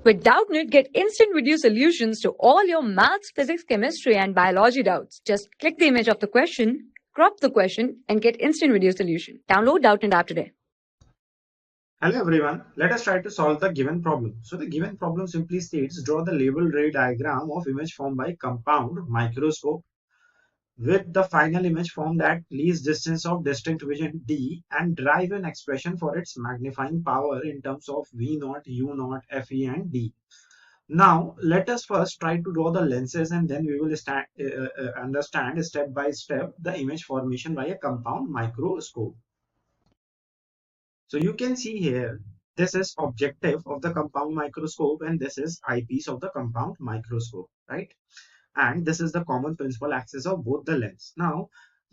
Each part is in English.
With Doubtnut, get instant video solutions to all your maths, physics, chemistry, and biology doubts. Just click the image of the question, crop the question, and get instant video solution. Download Doubtnut app today. Hello everyone, let us try to solve the given problem. So the given problem simply states draw the label ray diagram of image formed by compound microscope with the final image formed at least distance of distinct vision D and derive an expression for its magnifying power in terms of V0, U0, Fe and D. Now let us first try to draw the lenses and then we will understand step by step the image formation by a compound microscope. So you can see here, this is objective of the compound microscope and this is eyepiece of the compound microscope, right? And this is the common principal axis of both the lens. Now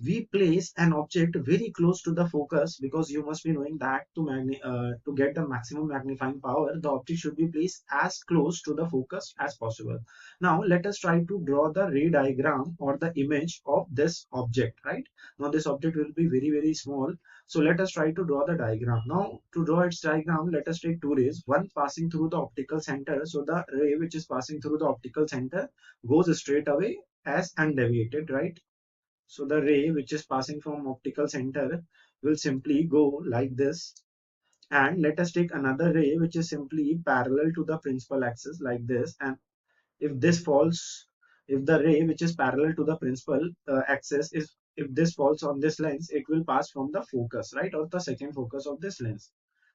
we place an object very close to the focus because you must be knowing that to get the maximum magnifying power, the object should be placed as close to the focus as possible. Now let us try to draw the ray diagram or the image of this object, right? Now this object will be very small. So let us try to draw the diagram. Now to draw its diagram, let us take two rays, one passing through the optical center. So the ray which is passing through the optical center goes straight away as undeviated, right? So the ray which is passing from optical center will simply go like this. And let us take another ray which is simply parallel to the principal axis like this. And if this falls, if the ray which is parallel to the principal axis is, if this falls on this lens, it will pass from the focus, right, or the second focus of this lens.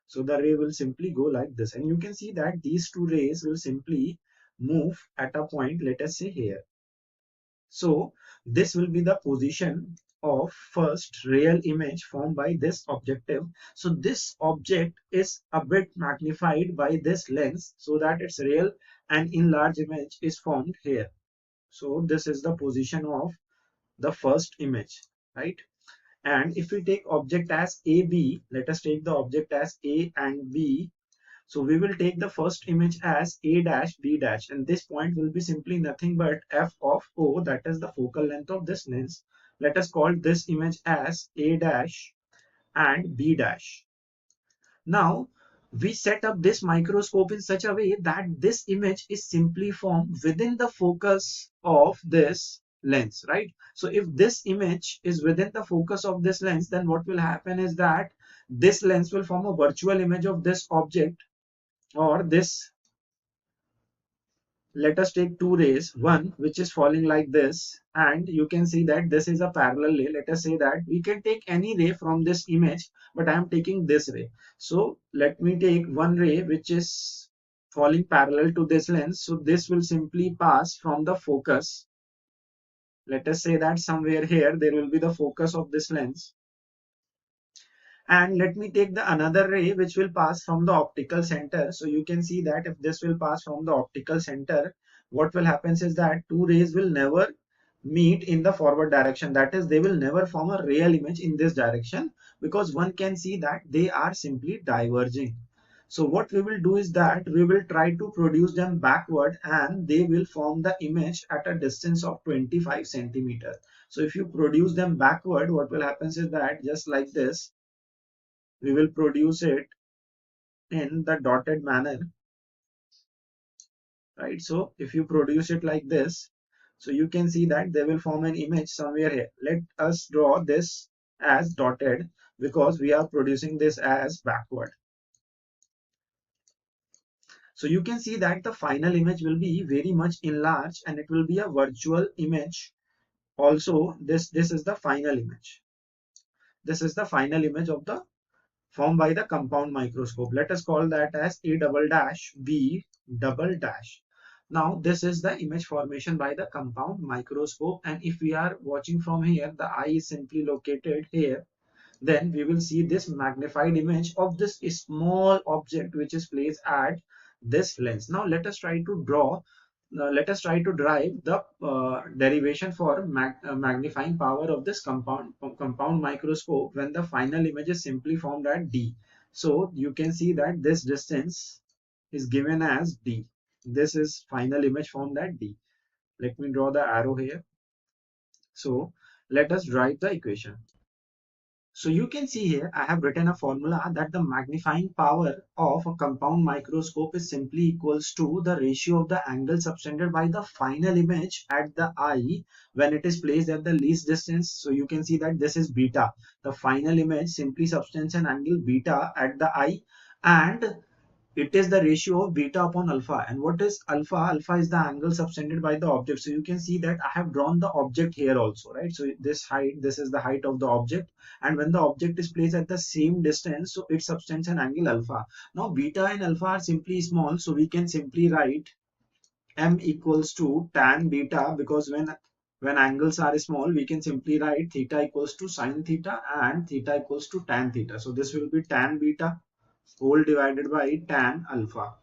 So the ray will simply go like this, and you can see that these two rays will simply move at a point, let us say here. So this will be the position of first real image formed by this objective. So this object is a bit magnified by this lens so that its real and enlarged image is formed here. So this is the position of the first image, right? And if we take object as AB, let us take the object as A and B. So we will take the first image as A dash B dash, and this point will be simply nothing but f of O, that is the focal length of this lens. Let us call this image as A dash and B dash. Now we set up this microscope in such a way that this image is simply formed within the focus of this lens, right? So if this image is within the focus of this lens, then what will happen is that this lens will form a virtual image of this object, or this, let us take two rays, one which is falling like this, and you can see that this is a parallel ray. Let us say that we can take any ray from this image, but I am taking this ray. So let me take one ray which is falling parallel to this lens. So this will simply pass from the focus. Let us say that somewhere here there will be the focus of this lens. And let me take the another ray which will pass from the optical center. So you can see that if this will pass from the optical center, what will happen is that two rays will never meet in the forward direction. That is, they will never form a real image in this direction because one can see that they are simply diverging. So what we will do is that we will try to produce them backward and they will form the image at a distance of 25 centimeters. So if you produce them backward, what will happen is that just like this, we will produce it in the dotted manner, right? So if you produce it like this, so you can see that they will form an image somewhere here. Let us draw this as dotted because we are producing this as backward. So you can see that the final image will be very much enlarged and it will be a virtual image. Also, this is the final image. This is the final image of the formed by the compound microscope. Let us call that as A double dash B double dash. Now this is the image formation by the compound microscope, and if we are watching from here, the eye is simply located here, then we will see this magnified image of this small object which is placed at this lens. Now let us try to draw, let us try to derive the derivation for magnifying power of this compound microscope when the final image is simply formed at D. So you can see that this distance is given as D. This is final image formed at D. Let me draw the arrow here. So let us derive the equation. So you can see here, I have written a formula that the magnifying power of a compound microscope is simply equals to the ratio of the angle subtended by the final image at the eye when it is placed at the least distance. So you can see that this is beta. The final image simply subtends an angle beta at the eye, and it is the ratio of beta upon alpha. And what is alpha? Alpha is the angle subtended by the object. So you can see that I have drawn the object here also, right? So this height, this is the height of the object, and when the object is placed at the same distance, so it subtends an angle alpha. Now beta and alpha are simply small, so we can simply write m equals to tan beta, because when angles are small, we can simply write theta equals to sine theta and theta equals to tan theta. So this will be tan beta whole divided by tan alpha.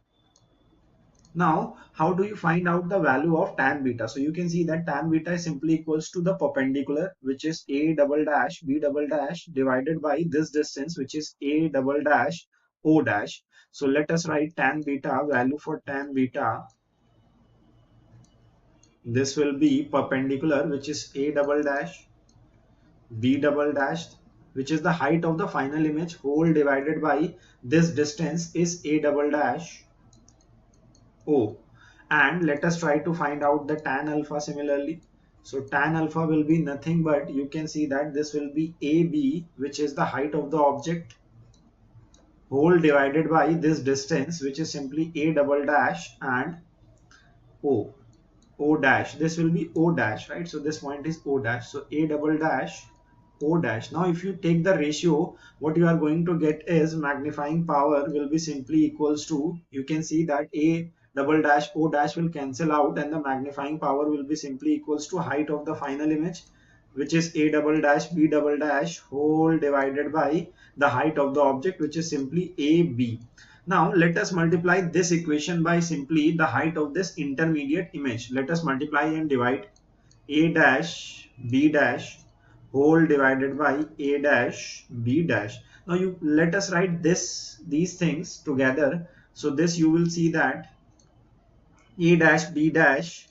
Now, how do you find out the value of tan beta? So you can see that tan beta is simply equals to the perpendicular, which is a double dash b double dash divided by this distance, which is a double dash o dash. So let us write tan beta, value for tan beta. This will be perpendicular, which is a double dash b double dash, which is the height of the final image, whole divided by this distance is a double dash O. And let us try to find out the tan alpha similarly. So tan alpha will be nothing but, you can see that this will be AB, which is the height of the object, whole divided by this distance, which is simply A double dash and O. O dash, this will be O dash, right? So this point is O dash. So A double dash O dash. Now if you take the ratio, what you are going to get is magnifying power will be simply equals to, you can see that A double dash O dash will cancel out, and the magnifying power will be simply equals to height of the final image, which is A double dash B double dash whole divided by the height of the object, which is simply AB. Now let us multiply this equation by simply the height of this intermediate image. Let us multiply and divide. A dash B dash whole divided by A dash B dash. Now you let us write these things together. So this you will see that A dash B dash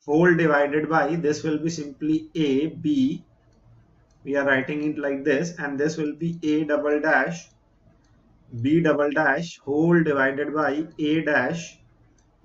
whole divided by, this will be simply A B. We are writing it like this, and this will be A double dash B double dash whole divided by A dash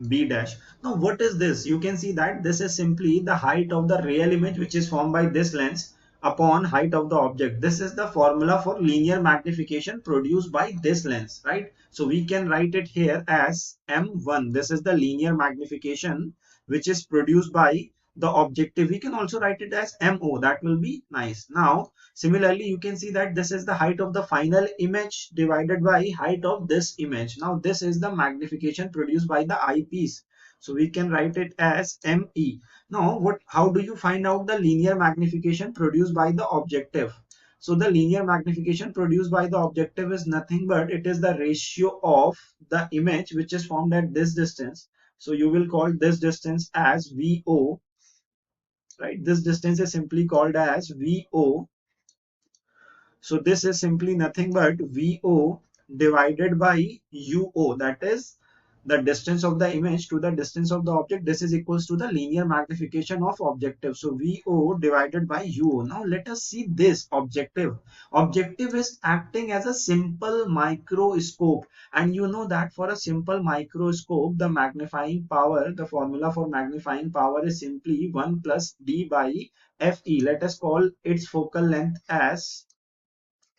B dash. Now what is this? You can see that this is simply the height of the real image, which is formed by this lens, upon height of the object. This is the formula for linear magnification produced by this lens, right? So we can write it here as M1. This is the linear magnification which is produced by the objective. We can also write it as MO. That will be nice. Now similarly, you can see that this is the height of the final image divided by height of this image. Now this is the magnification produced by the eyepiece. So we can write it as ME. Now how do you find out the linear magnification produced by the objective? So the linear magnification produced by the objective is nothing but it is the ratio of the image which is formed at this distance. So you will call this distance as VO, right? This distance is simply called as VO. So this is simply nothing but VO divided by UO, that is the distance of the image to the distance of the object. This is equals to the linear magnification of objective. So VO divided by UO. Now let us see this objective. Objective is acting as a simple microscope, and you know that for a simple microscope, the magnifying power, the formula for magnifying power is simply 1 plus D by FE. Let us call its focal length as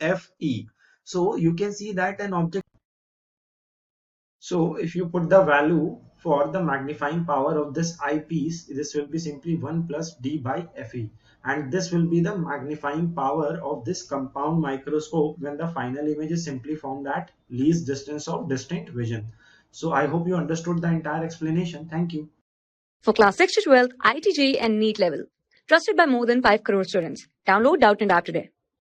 FE. So you can see that an object. So if you put the value for the magnifying power of this eyepiece, this will be simply 1 plus D by FE. And this will be the magnifying power of this compound microscope when the final image is simply formed at least distance of distinct vision. So I hope you understood the entire explanation. Thank you. For class 6 to 12, IIT JEE and NEET level. Trusted by more than 5 crore students. Download Doubtnut app today.